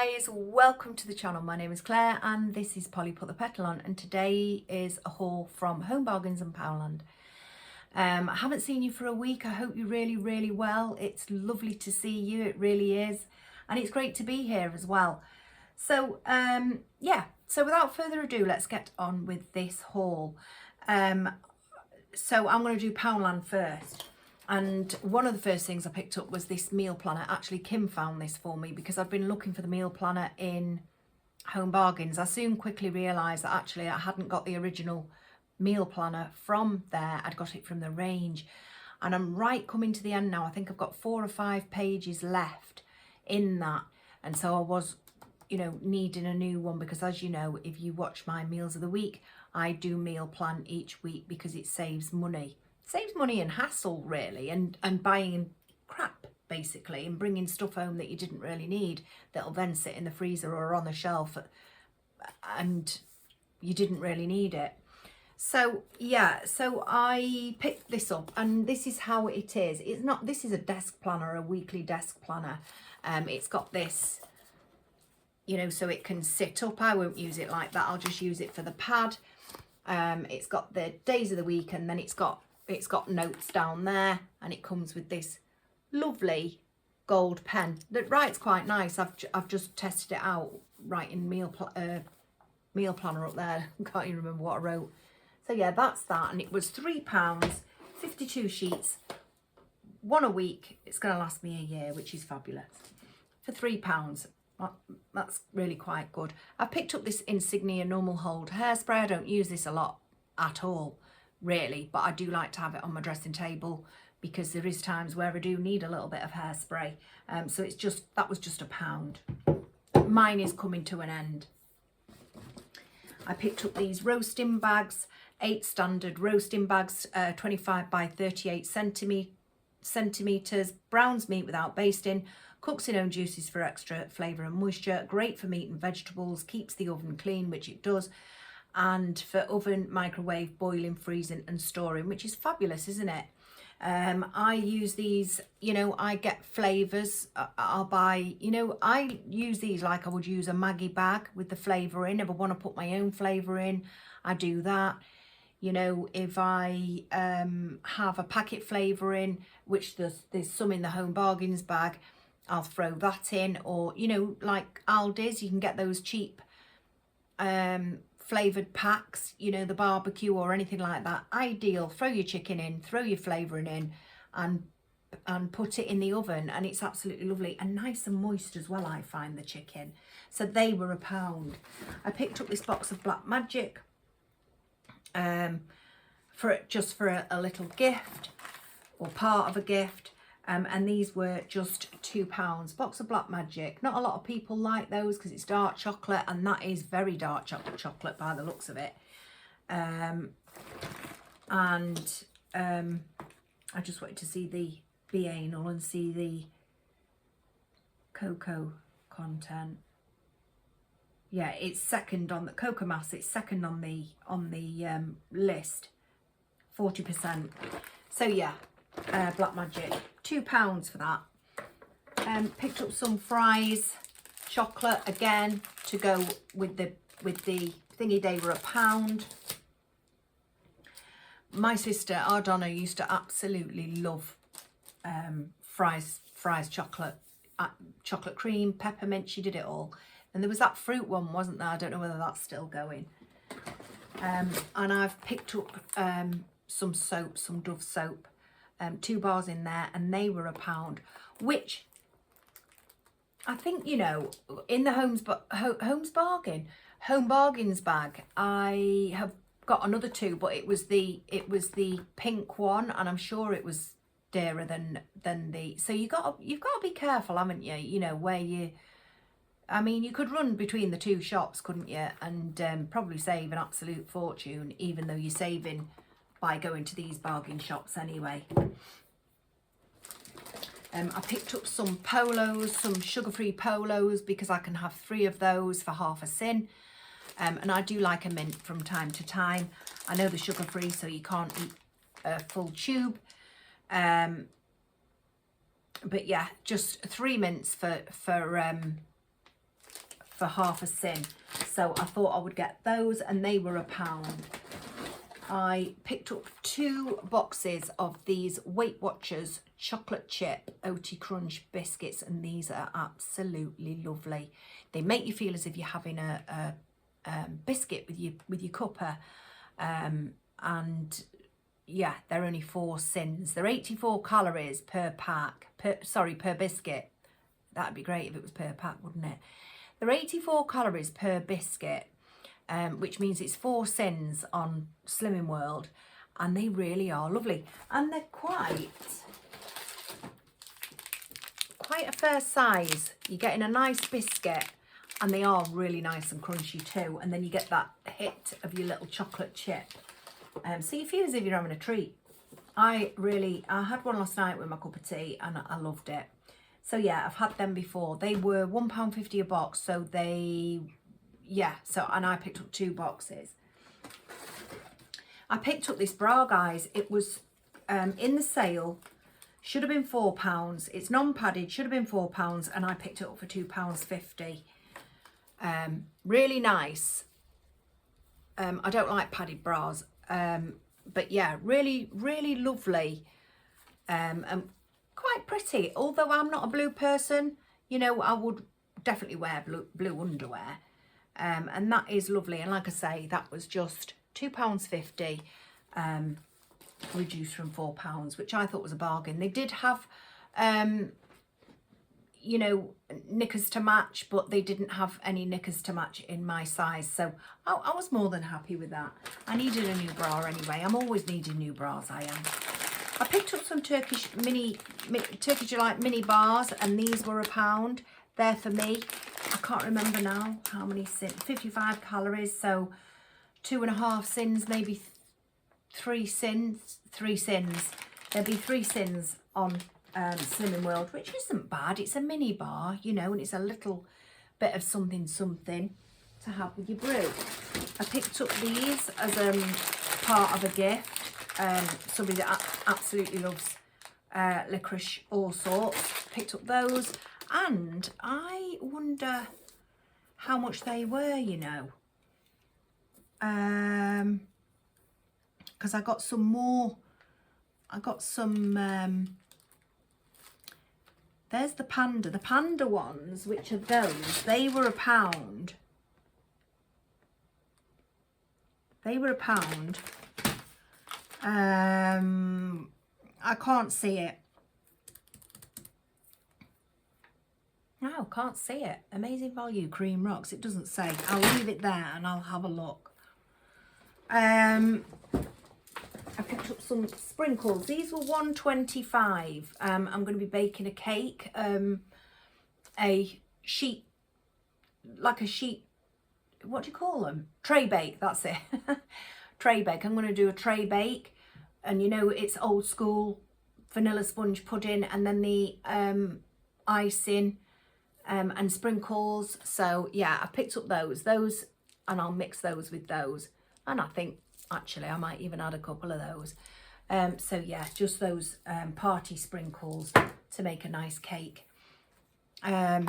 guys, welcome to the channel. My name is Claire and this is Polly Put the Petal On, and today is a haul from Home Bargains and Poundland. I haven't seen you for a week. I hope you're really well. It's lovely to see you, it really is, and it's great to be here as well. So yeah, so without further ado, let's get on with this haul. So I'm going to do Poundland first. And one of the first things I picked up was this meal planner. Actually, Kim found this for me because I've been looking for the meal planner in Home Bargains. I soon quickly realised that actually I hadn't got the original meal planner from there. I'd got it from the range. And I'm right coming to the end now. I think I've got 4 or 5 pages left in that. And so I was, you know, needing a new one because, as you know, if you watch my meals of the week, I do meal plan each week because it saves money. Saves money and hassle really, and buying crap basically, and bringing stuff home that you didn't really need that'll then sit in the freezer or on the shelf and you didn't really need it. So yeah, so I picked this up and this is how it is. It's not, this is a desk planner, a weekly desk planner. It's got this, you know, so it can sit up. I won't use it like that, I'll just use it for the pad. It's got the days of the week, and then it's got notes down there, and it comes with this lovely gold pen that writes quite nice. I've just tested it out writing meal planner up there. Can't even remember what I wrote. So yeah, that's that, and it was £3, 52 sheets, one a week. It's going to last me a year, which is fabulous for £3. That's really quite good. I picked up this Insignia normal hold hairspray. I don't use this a lot at all really, but I do like to have it on my dressing table because there is times where I do need a little bit of hairspray. So it's just, that was just £1. Mine is coming to an end. I picked up these roasting bags, 8 standard roasting bags, 25 by 38 centimeters, browns meat without basting, cooks in own juices for extra flavour and moisture, great for meat and vegetables, keeps the oven clean, which it does, and for oven, microwave, boiling, freezing and storing, which is fabulous, isn't it? I use these, you know, I get flavours, I'll buy, you know, I use these like I would use a Maggi bag with the flavour in. If I want to put my own flavour in, I do that. You know, if I have a packet flavour in, which there's some in the Home Bargains bag, I'll throw that in. Or, you know, like Aldi's, you can get those cheap flavoured packs, you know, the barbecue or anything like that. Ideal. Throw your chicken in, throw your flavouring in, and put it in the oven, and it's absolutely lovely and nice and moist as well, I find, the chicken. So they were £1. I picked up this box of Black Magic for a little gift or part of a gift. And these were just £2. Box of Black Magic. Not a lot of people like those because it's dark chocolate, and that is very dark chocolate by the looks of it. I just wanted to see the anal and see the cocoa content. Yeah, it's second on the cocoa mass. It's second on the list, 40%. So yeah. Black Magic, £2 for that. Picked up some Fries chocolate again to go with the thingy. They were £1. My sister Ardonna used to absolutely love Fries chocolate, chocolate cream, peppermint. She did it all. And there was that fruit one, wasn't there? I don't know whether that's still going. And I've picked up some soap, some Dove soap. 2 bars in there, and they were £1, which I think, you know, in the Home Bargains bag, I have got another 2, but it was the pink one, and I'm sure it was dearer than the. So you've got to be careful, haven't you? You know, where you. I mean, you could run between the 2 shops, couldn't you? And probably save an absolute fortune, even though you're saving by going to these bargain shops anyway. I picked up some polos, some sugar-free polos, because I can have 3 of those for half a sin. And I do like a mint from time to time. I know they're sugar-free, so you can't eat a full tube. But yeah, just 3 mints for for half a sin. So I thought I would get those, and they were £1. I picked up 2 boxes of these Weight Watchers chocolate chip OT Crunch biscuits, and these are absolutely lovely. They make you feel as if you're having a biscuit with your cuppa, and yeah, they're only 4 cents. They're 84 calories per pack, per biscuit. That'd be great if it was per pack, wouldn't it? They're 84 calories per biscuit, which means it's 4 cents on Slimming World, and they really are lovely. And they're quite a fair size. You're getting a nice biscuit, and they are really nice and crunchy too. And then you get that hit of your little chocolate chip. So you feel as if you're having a treat. I had one last night with my cup of tea, and I loved it. So yeah, I've had them before. They were £1.50 a box, so and I picked up 2 boxes. I picked up this bra, guys. It was in the sale, should have been £4. It's non-padded, should have been £4, and I picked it up for £2.50. Really nice. I don't like padded bras, but yeah, really, really lovely, and quite pretty. Although I'm not a blue person, you know, I would definitely wear blue underwear, and that is lovely. And like I say, that was just £2.50, reduced from £4, which I thought was a bargain. They did have you know, knickers to match, but they didn't have any knickers to match in my size, so I was more than happy with that. I needed a new bra anyway. I'm always needing new bras, I am. I picked up some Turkish Delight mini bars, and these were £1. They're for me. I can't remember now how many sins. 55 calories, so 2.5 sins, maybe 3 sins. There'd be 3 sins on Slimming World, which isn't bad. It's a mini bar, you know, and it's a little bit of something to have with your brew. I picked up these as part of a gift. Somebody that absolutely loves licorice all sorts. Picked up those, and I wonder how much they were, you know, because I got some more. I got some there's the panda ones, which are those. They were £1. They were £1. I can't see it. No, can't see it. Amazing Value Cream Rocks. It doesn't say. I'll leave it there and I'll have a look. I picked up some sprinkles. These were £1.25. I'm going to be baking a cake. A sheet, like a sheet, what do you call them? Tray bake, that's it. Tray bake. I'm going to do a tray bake. And you know, it's old school vanilla sponge pudding, and then the icing and sprinkles. So yeah, I picked up those, and I'll mix those with those. And I think actually I might even add a couple of those. So yeah, just those party sprinkles to make a nice cake. Now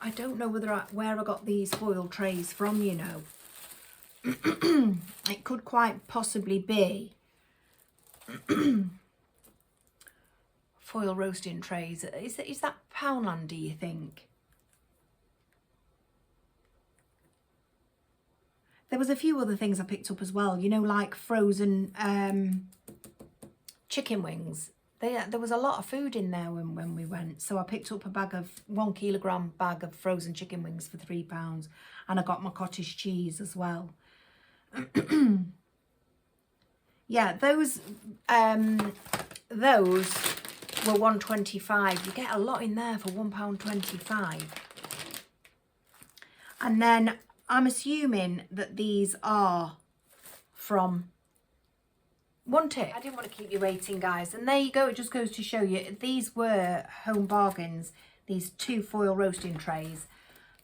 I don't know where I got these foil trays from, you know. It could quite possibly be foil roasting trays. Is that Poundland, do you think? There was a few other things I picked up as well, you know, like frozen chicken wings. There was a lot of food in there when we went. So I picked up a 1 kilogram bag of frozen chicken wings for £3. And I got my cottage cheese as well. Yeah, those were £1.25. You get a lot in there for £1.25. And then I'm assuming that these are from One Tip. I didn't want to keep you waiting, guys. And there you go. It just goes to show you. These were home bargains. These 2 foil roasting trays.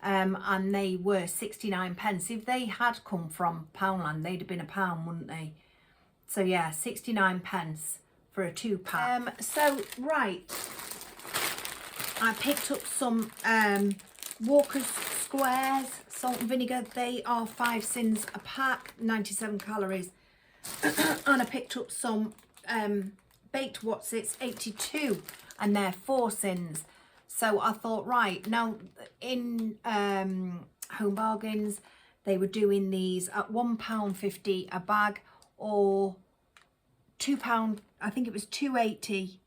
And they were 69p. If they had come from Poundland, they'd have been £1, wouldn't they? So yeah, 69p for a 2-pack. So right, I picked up some Walker's Squares salt and vinegar. They are 5 sins a pack, 97 calories. And I picked up some baked Wotsits, 82, and they're 4 sins. So I thought, right, now in Home Bargains, they were doing these at £1.50 a bag, or £2, I think it was £2.80,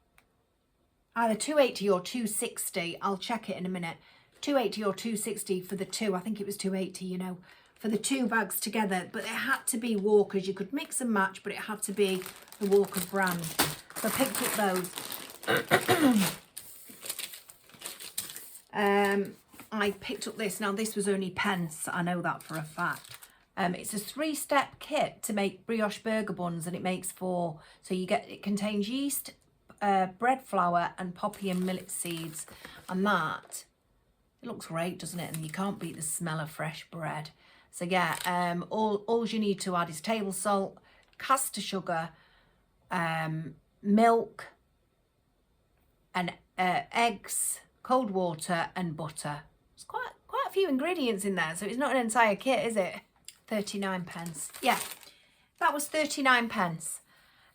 either £2.80 or £2.60. I'll check it in a minute. £2.80 or £2.60 for the two. I think it was £2.80, you know, for the 2 bags together. But it had to be Walker's. You could mix and match, but it had to be the Walker's brand. So I picked up those. I picked up this. Now, this was only pence. I know that for a fact. It's a 3-step kit to make brioche burger buns, and it makes 4. So it contains yeast, bread flour, and poppy and millet seeds. And that, it looks great, doesn't it? And you can't beat the smell of fresh bread. So yeah, all you need to add is table salt, caster sugar, milk, and eggs, cold water, and butter. It's quite a few ingredients in there, so it's not an entire kit, is it? 39 pence. Yeah, that was 39 pence.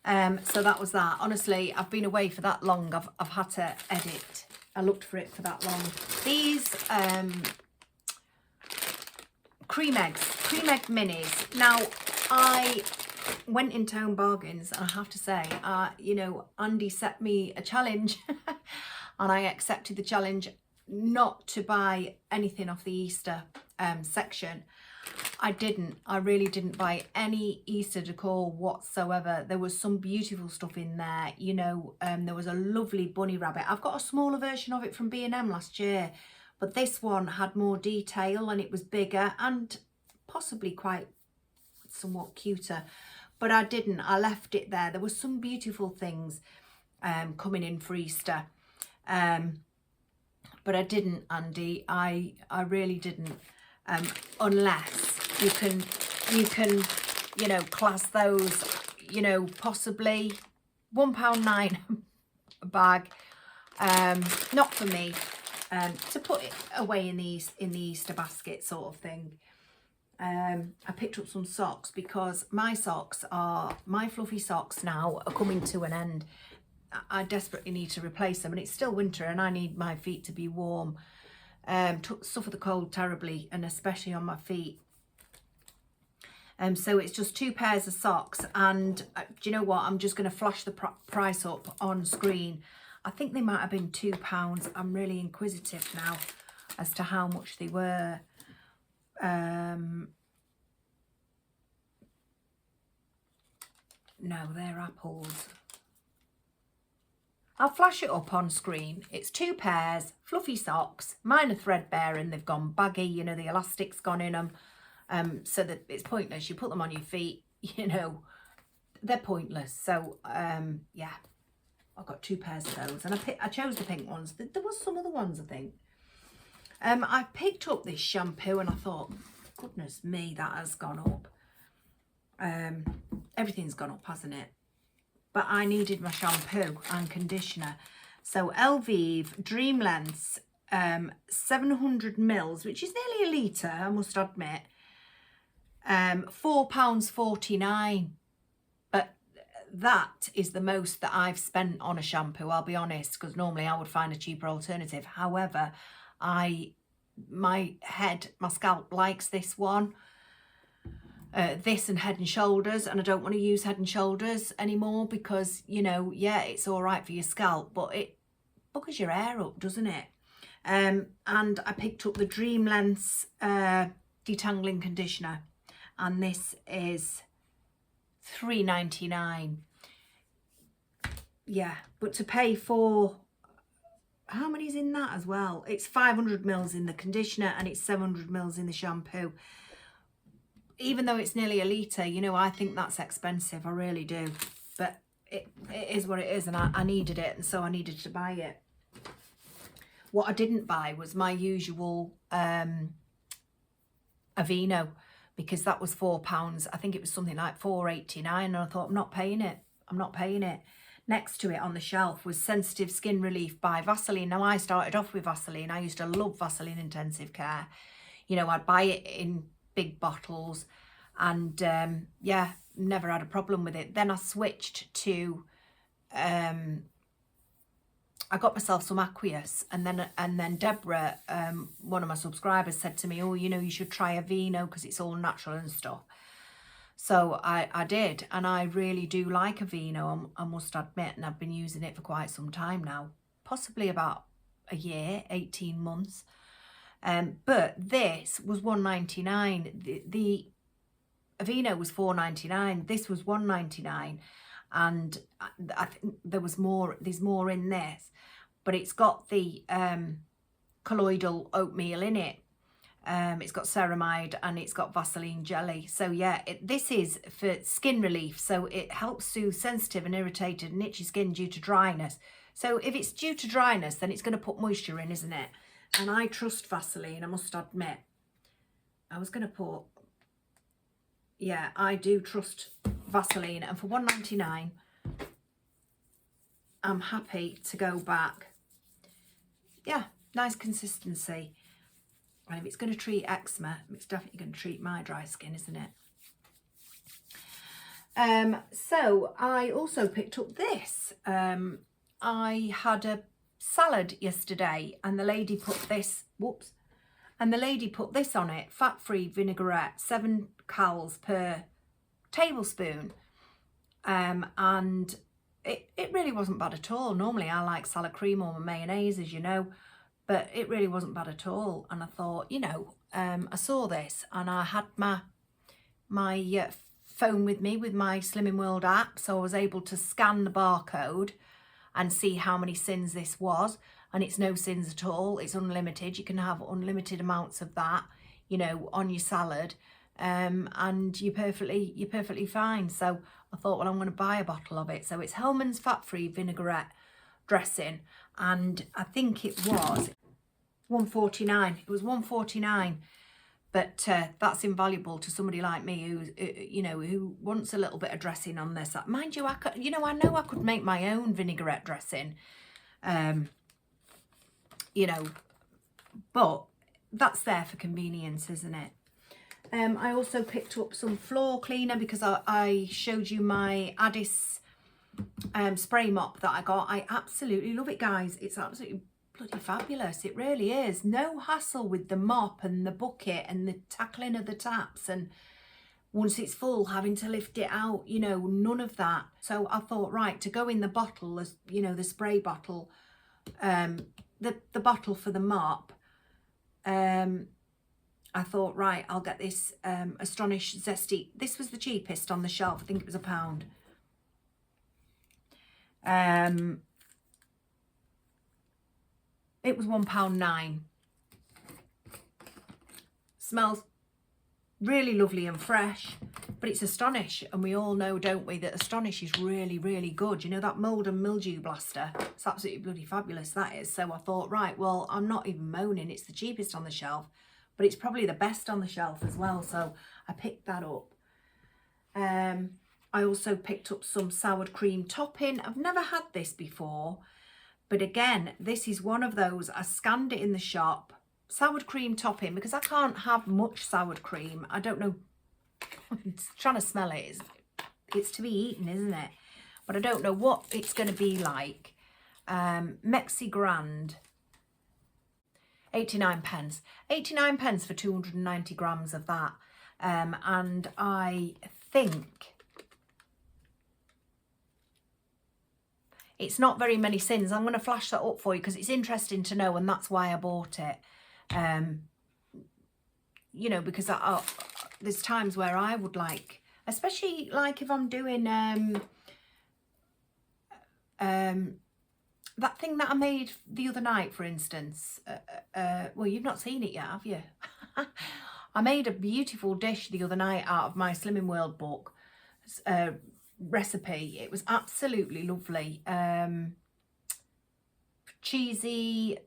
So that was that. Honestly, I've been away for that long. I've had to edit. I looked for it for that long. These cream egg minis. Now, I went into Home Bargains, and I have to say, you know, Andy set me a challenge and I accepted the challenge not to buy anything off the Easter section. I really didn't buy any Easter decor whatsoever. There was some beautiful stuff in there, you know. There was a lovely bunny rabbit. I've got a smaller version of it from B&M last year, but this one had more detail and it was bigger and possibly quite somewhat cuter, but I didn't. I left it there. There were some beautiful things coming in for Easter, but I didn't, Andy. I really didn't. Unless you can, you know, class those, you know, possibly £1.09 a bag. Not for me. To put it away in the Easter basket sort of thing. I picked up some socks because my fluffy socks now are coming to an end. I desperately need to replace them, and it's still winter and I need my feet to be warm. Suffer the cold terribly, and especially on my feet. So it's just 2 pairs of socks, and do you know what? I'm just going to flash the price up on screen. I think they might have been £2. I'm really inquisitive now as to how much they were. No, they're apples. I'll flash it up on screen. It's 2 pairs, fluffy socks. Mine are threadbare and they've gone baggy, you know, the elastic's gone in them. So that it's pointless. You put them on your feet, you know, they're pointless. So, yeah, I've got 2 pairs of those. And I chose the pink ones. There was some other ones, I think. I picked up this shampoo and I thought, goodness me, that has gone up. Everything's gone up, hasn't it? But I needed my shampoo and conditioner. So Elvive Dream Lengths, 700 mils, which is nearly a litre, I must admit. £4.49. But that is the most that I've spent on a shampoo, I'll be honest, because normally I would find a cheaper alternative. However, my scalp likes this one. This and Head and Shoulders, and I don't want to use Head and Shoulders anymore because, you know, yeah, it's all right for your scalp, but it buggers your hair up, doesn't it? And I picked up the Dream Lengths detangling conditioner, and this is £3.99. Yeah, but to pay for, how many's in that as well? It's 500 mils in the conditioner and it's 700 mils in the shampoo. Even though it's nearly a litre, you know, I think that's expensive. I really do. But it is what it is, and I needed it, and so I needed to buy it. What I didn't buy was my usual Aveeno, because that was £4. I think it was something like £4.89, and I thought, I'm not paying it. I'm not paying it. next to it on the shelf was Sensitive Skin Relief by Vaseline. Now, I started off with Vaseline. I used to love Vaseline Intensive Care. You know, I'd buy it in big bottles and yeah, never had a problem with it. Then I switched to, I got myself some Aqueous, and then Deborah, one of my subscribers, said to me, oh, you know, you should try Aveeno because it's all natural and stuff. So I did, and I really do like Aveeno, I must admit, and I've been using it for quite some time now, possibly about a year, 18 months. But this was $1.99. The Aveeno was $4.99. This was $1.99, and I think there's more in this, but it's got the colloidal oatmeal in it. It's got ceramide and it's got Vaseline jelly. So yeah, this is for skin relief. So it helps soothe sensitive and irritated and itchy skin due to dryness. So if it's due to dryness, then it's going to put moisture in, isn't it? And I trust Vaseline, I must admit. I was going to put, yeah, I do trust Vaseline. And for $1.99, I'm happy to go back. Yeah, nice consistency. And if it's going to treat eczema, it's definitely going to treat my dry skin, isn't it? So I also picked up this. I had a salad yesterday and the lady put this, whoops, and the lady put this on it, fat-free vinaigrette, 7 calories per tablespoon. And it really wasn't bad at all. Normally I like salad cream or mayonnaise, as you know, but it really wasn't bad at all. And I thought, you know, I saw this and I had my phone with me with my Slimming World app, so I was able to scan the barcode and see how many sins this was. And it's no sins at all. It's unlimited. You can have unlimited amounts of that, you know, on your salad, and you're perfectly fine. So I thought, well, I'm going to buy a bottle of it. So it's Hellmann's fat-free vinaigrette dressing, and I think it was $1.49. It was $1.49, but that's invaluable to somebody like me who, you know, who wants a little bit of dressing on this. Mind you, I know I could make my own vinaigrette dressing, you know, but that's there for convenience, isn't it? I also picked up some floor cleaner because I showed you my Addis spray mop that I got. I absolutely love it, guys. It's absolutely bloody fabulous. It really is. No hassle with the mop and the bucket and the tackling of the taps, and once it's full having to lift it out, you know, none of that. So I thought, right, to go in the bottle, as you know, the spray bottle, the bottle for the mop, I thought, right, I'll get this Astonish Zesty. This was the cheapest on the shelf. I think it was £1. It was £1.09. Smells really lovely and fresh, but it's Astonish, and we all know, don't we, that Astonish is really, really good. You know, that mould and mildew blaster, it's absolutely bloody fabulous, that is. So I thought, right, well, I'm not even moaning, it's the cheapest on the shelf, but it's probably the best on the shelf as well, so I picked that up. I also picked up some sour cream topping. I've never had this before, but again, this is one of those, I scanned it in the shop, sour cream topping, because I can't have much sour cream. I don't know, I'm trying to smell it. It's to be eaten, isn't it? But I don't know what it's going to be like. Mexi Grand, 89 pence. 89 pence for 290 grams of that. And I think it's not very many sins. I'm going to flash that up for you because it's interesting to know, and that's why I bought it. You know, because there's times where I would like, especially like if I'm doing that thing that I made the other night, for instance. Well, you've not seen it yet, have you? I made a beautiful dish the other night out of my Slimming World book recipe. It was absolutely lovely. Cheesy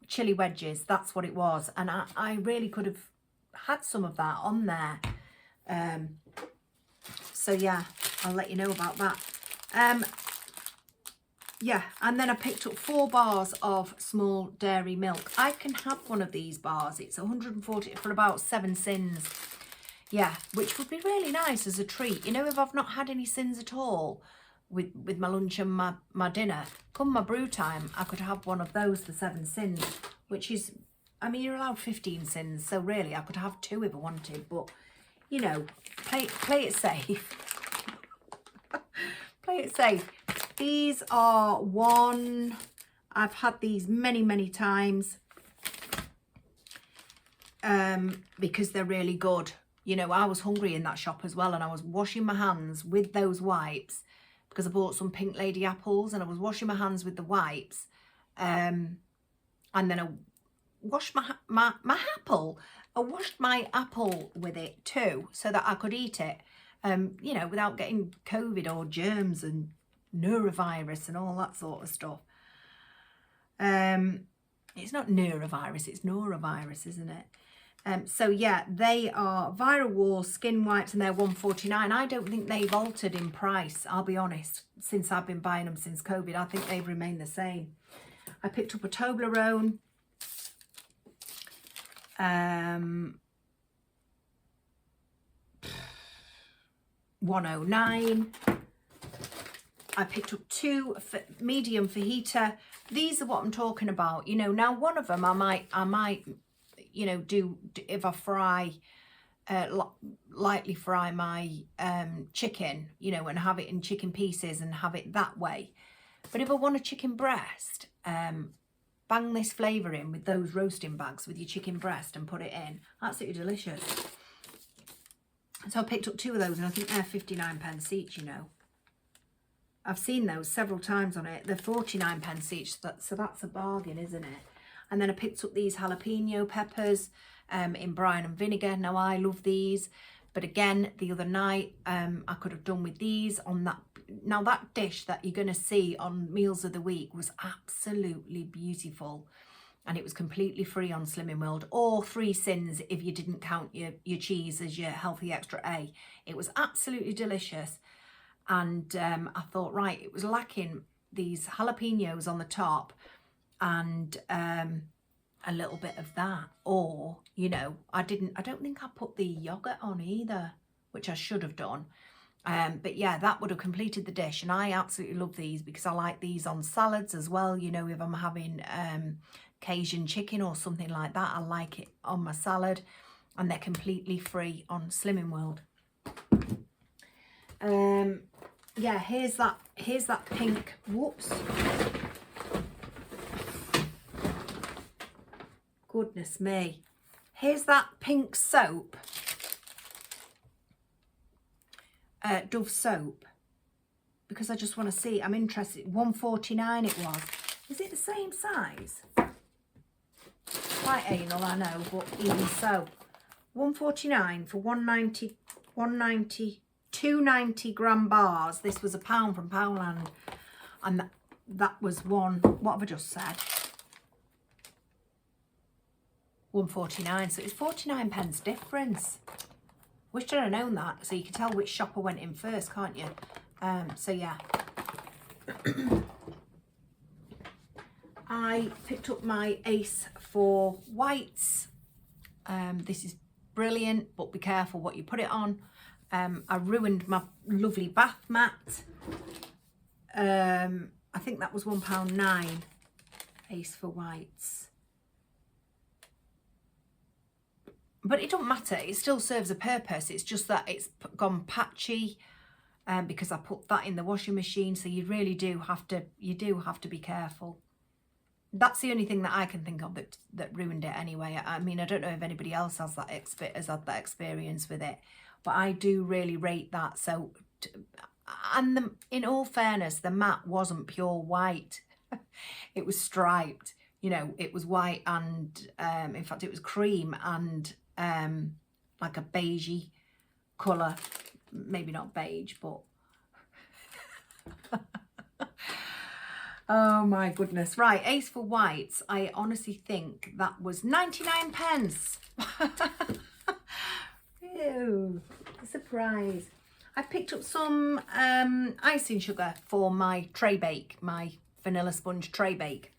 chili wedges, that's what it was, and I really could have had some of that on there. So yeah, I'll let you know about that. yeah, and then I picked up 4 bars of small dairy milk. I can have one of these bars. It's 140 for about 7 sins. Yeah, which would be really nice as a treat. You know, if I've not had any sins at all with my lunch and my dinner, come my brew time, I could have one of those for 7 sins, which is, I mean, you're allowed 15 sins, so really I could have 2 if I wanted, but, you know, play it safe. Play it safe. These are one, I've had these many times because they're really good. You know, I was hungry in that shop as well, and I was washing my hands with those wipes because I bought some pink lady apples, and I was washing my hands with the wipes, and then I washed my apple. I washed my apple with it too, so that I could eat it, you know, without getting COVID or germs and neurovirus and all that sort of stuff. It's not neurovirus, it's norovirus, isn't it? So yeah, they are Viral Wall skin wipes, and they're $1.49. I don't think they've altered in price, I'll be honest, since I've been buying them since COVID. I think they've remained the same. I picked up a Toblerone. 109. I picked up 2 medium fajita. These are what I'm talking about. You know, now one of them I might, you know, do if I fry, lightly fry my chicken, you know, and have it in chicken pieces and have it that way. But if I want a chicken breast, bang this flavour in with those roasting bags with your chicken breast and put it in. Absolutely delicious. So I picked up 2 of those, and I think they're 59p each, you know. I've seen those several times on it. They're 49p each, so that's a bargain, isn't it? And then I picked up these jalapeno peppers in brine and vinegar. Now, I love these, but again, the other night, I could have done with these on that. Now, that dish that you're going to see on Meals of the Week was absolutely beautiful, and it was completely free on Slimming World, or 3 sins if you didn't count your cheese as your healthy extra A. It was absolutely delicious, and I thought, right, it was lacking these jalapenos on the top and a little bit of that, or, you know, I don't think I put the yogurt on either, which I should have done. But yeah, that would have completed the dish, and I absolutely love these because I like these on salads as well. You know, if I'm having Cajun chicken or something like that, I like it on my salad, and they're completely free on Slimming World. Yeah, here's that pink, whoops, goodness me, here's that pink soap, Dove soap, because I just want to see, I'm interested. $1.49 it was. Is it the same size? Quite anal, I know, but even so, $1.49 for 290 gram bars. This was £1 from Poundland, and that was one, what have I just said, $1.49, so it's 49p difference. Wish I'd have known that, so you can tell which shop I went in first, can't you? So yeah. I picked up my Ace for whites. This is brilliant, but be careful what you put it on. I ruined my lovely bath mat. I think that was £1.09, Ace for whites. But it don't matter, it still serves a purpose. It's just that it's gone patchy because I put that in the washing machine, so you really do have to be careful. That's the only thing that I can think of that ruined it anyway. I mean, I don't know if anybody else has had that experience with it, but I do really rate that. So, and in all fairness, the mat wasn't pure white. It was striped. You know, it was white and, in fact, it was cream and like a beigey colour. Maybe not beige, but... Oh my goodness. Right, Ace for whites. I honestly think that was 99p. Ew, surprise. I picked up some icing sugar for my tray bake, my vanilla sponge tray bake.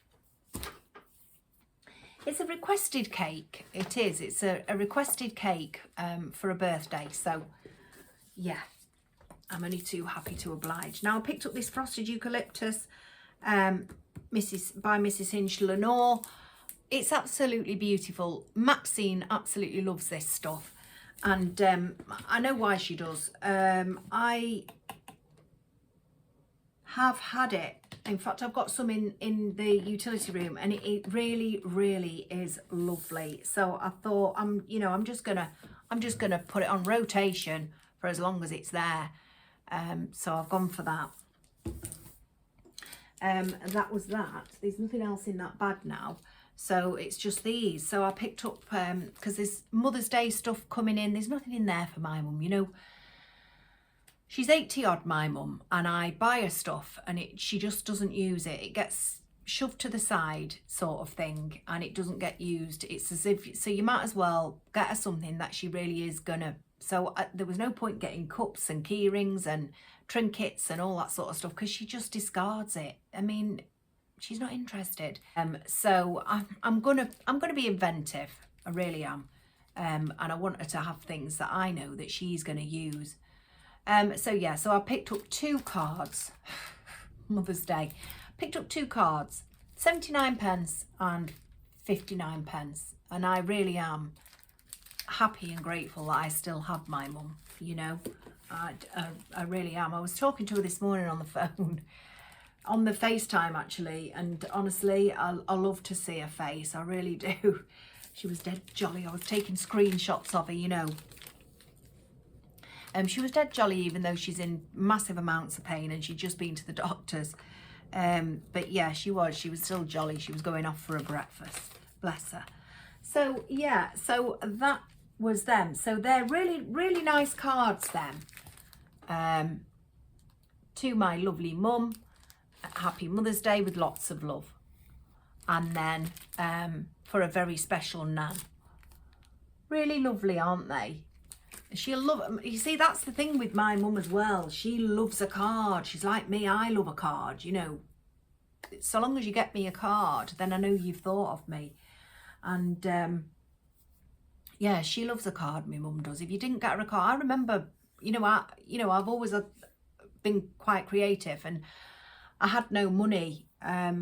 It's a requested cake. It is. It's a requested cake for a birthday. So, yeah, I'm only too happy to oblige. Now, I picked up this frosted eucalyptus by Mrs. Hinch Lenore. It's absolutely beautiful. Maxine absolutely loves this stuff. And I know why she does. I have had it. In fact, I've got some in the utility room, and it really, really is lovely. So I thought, I'm just gonna put it on rotation for as long as it's there. So I've gone for that. That was that. There's nothing else in that bag now. So it's just these. So I picked up, because there's Mother's Day stuff coming in. There's nothing in there for my mum, you know. She's 80 odd, my mum, and I buy her stuff and she just doesn't use it. It gets shoved to the side sort of thing, and it doesn't get used. It's as if, so you might as well get her something that she really is gonna. So there was no point getting cups and key rings and trinkets and all that sort of stuff, because she just discards it. I mean, she's not interested. So I'm gonna be inventive. I really am. And I want her to have things that I know that she's gonna use. So yeah, so I picked up 2 cards. Mother's Day. Picked up 2 cards, 79p and 59p, and I really am happy and grateful that I still have my mum. You know, I really am. I was talking to her this morning on the phone. On the FaceTime actually, and honestly I love to see her face, I really do. She was dead jolly. I was taking screenshots of her, you know. She was dead jolly, even though she's in massive amounts of pain and she'd just been to the doctors. But yeah, she was still jolly. She was going off for a breakfast, bless her. So yeah, so that was them. So they're really, really nice cards then. To my lovely mum, happy Mother's Day with lots of love. And then for a very special Nan. Really lovely, aren't they? She'll love them. You see, that's the thing with my mum as well. She loves a card. She's like me. I love a card, you know. So long as you get me a card, then I know you've thought of me. And yeah, she loves a card, my mum does. If you didn't get her a card, I remember, I've always been quite creative, and I had no money. I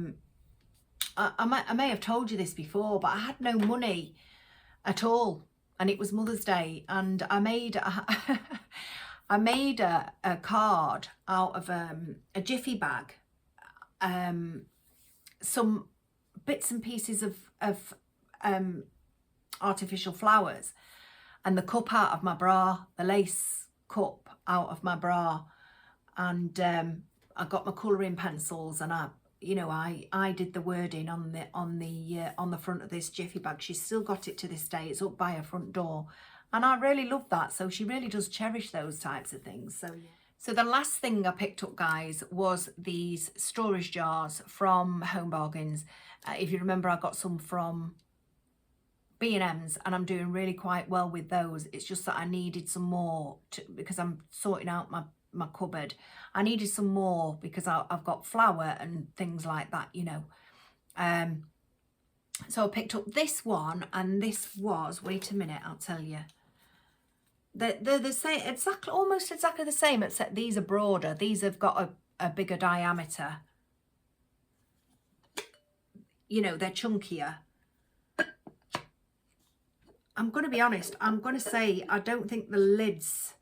may have told you this before, but I had no money at all, and it was Mother's Day, and I made a card out of a jiffy bag, some bits and pieces of artificial flowers, and the cup out of my bra, the lace cup out of my bra, and I got my colouring pencils, and I did the wording on the front of this jiffy bag. She's still got it to this day. It's up by her front door, and I really love that. So she really does cherish those types of things. So yeah. So the last thing I picked up, guys, was these storage jars from Home Bargains. If you remember, I got some from B&M's, and I'm doing really quite well with those. It's just that I needed some more because I'm sorting out my cupboard. I needed some more because I've got flour and things like that, you know. So I picked up this one, and this was, wait a minute, I'll tell you. They're the same, almost exactly the same, except these are broader. These have got a bigger diameter. You know, they're chunkier. I'm going to be honest, I'm going to say I don't think the lids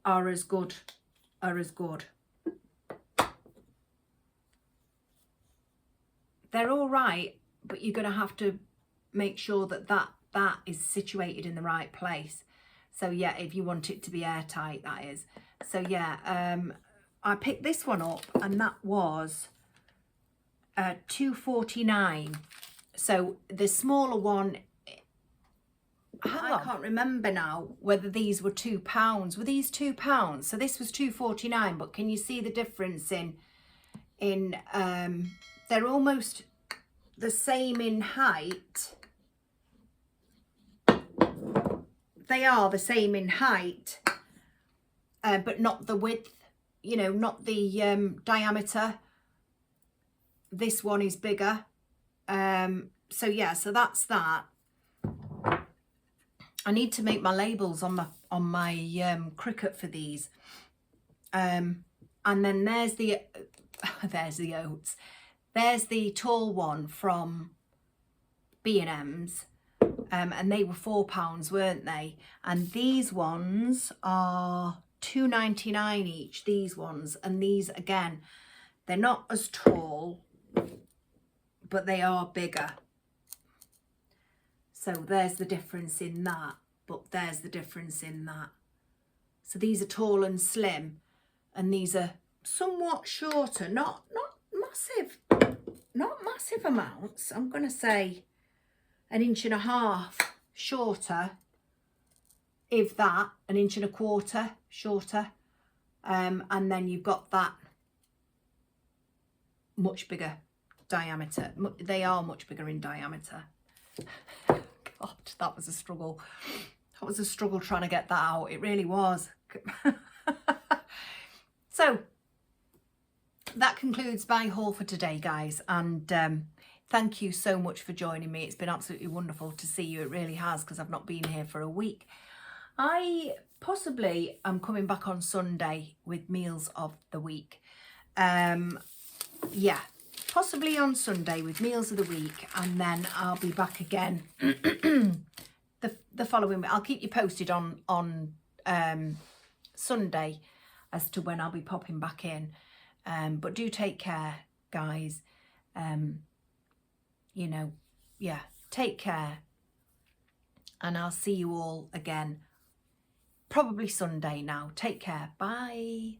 are as good. They're all right, but you're going to have to make sure that is situated in the right place. So yeah, if you want it to be airtight, that is. So yeah, I picked this one up, and that was $2.49. So the smaller one, I can't remember now whether these were £2. Were these £2? So this was $2.49, but can you see the difference in they're almost the same in height. They are the same in height, but not the width, you know, not the diameter. this one is bigger. So yeah, so that's that. I need to make my labels on my cricket for these. And then there's the there's the oats. There's the tall one from B&M's. And they were £4, weren't they? And these ones are £2.99 each, these ones. And these, again, they're not as tall, but they are bigger. So there's the difference in that, but there's the difference in that. So these are tall and slim, and these are somewhat shorter, not massive amounts. I'm going to say 1.5 inches shorter, if that, 1.25 inches shorter. And then you've got that much bigger diameter. They are much bigger in diameter. God, that was a struggle. That was a struggle trying to get that out. It really was. So that concludes my haul for today, guys. And thank you so much for joining me. It's been absolutely wonderful to see you. It really has, because I've not been here for a week. I possibly am coming back on Sunday with meals of the week. Yeah, possibly on Sunday with meals of the week, and then I'll be back again the following week. I'll keep you posted on Sunday as to when I'll be popping back in. But do take care, guys. You know, yeah, take care. And I'll see you all again probably Sunday now. Take care. Bye.